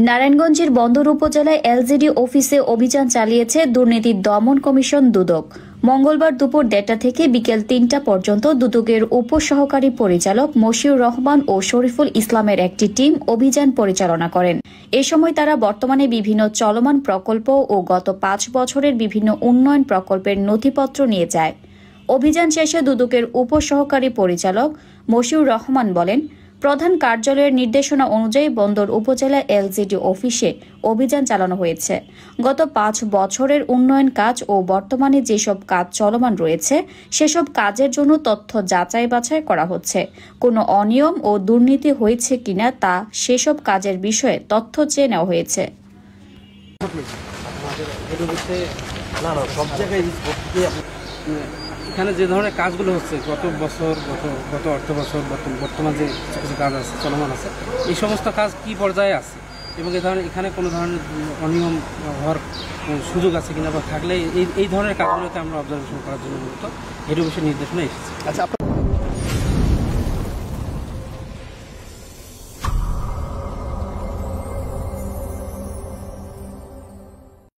নারায়ণগঞ্জের বন্দর উপজেলায় এলজিডি অফিসে অভিযান চালিয়েছে দুর্নীতি দমন কমিশন দুদক। মঙ্গলবার দুপুর ১:৩০ থেকে বিকেল ৩টা পর্যন্ত দুদকের উপসহকারী পরিচালক মশিউর রহমান ও শরীফুল ইসলামের একটি টিম অভিযান পরিচালনা করেন। এ সময় তারা বর্তমানে বিভিন্ন চলমান প্রকল্প ও গত ৫ বছরের বিভিন্ন উন্নয়ন প্রকল্পের নথিপত্র নিয়ে যায়। অভিযান শেষে দুদকের উপসহকারী পরিচালক মশিউর রহমান বলেন, প্রধান কার্যালয়ের নির্দেশনা অনুযায়ী বন্দর উপজেলা এলজিডি অফিসে অভিযান চালানো হয়েছে। গত ৫ বছরের উন্নয়ন কাজ ও বর্তমানে যেসব কাজ চলমান রয়েছে সেসব কাজের জন্য তথ্য যাচাই বাছাই করা হচ্ছে। কোনো অনিয়ম ও দুর্নীতি হয়েছে কিনা তা সেসব কাজের বিষয়ে তথ্য চেয়ে নেওয়া হয়েছে। এখানে যে ধরনের কাজগুলো হচ্ছে গত অর্থ বছর বর্তমান যে কিছু কিছু কাজ আছে চলমান আছে, এই সমস্ত কাজ কি পর্যায়ে আছে এবং এখানে কোনো ধরনের অনিয়ম হওয়ার সুযোগ আছে কিনা বা থাকলে এই ধরনের কাজগুলোকে আমরা অবজারভেশন করার জন্য মূলত এর বিষয়ে নির্দেশনা এসেছে। আচ্ছা।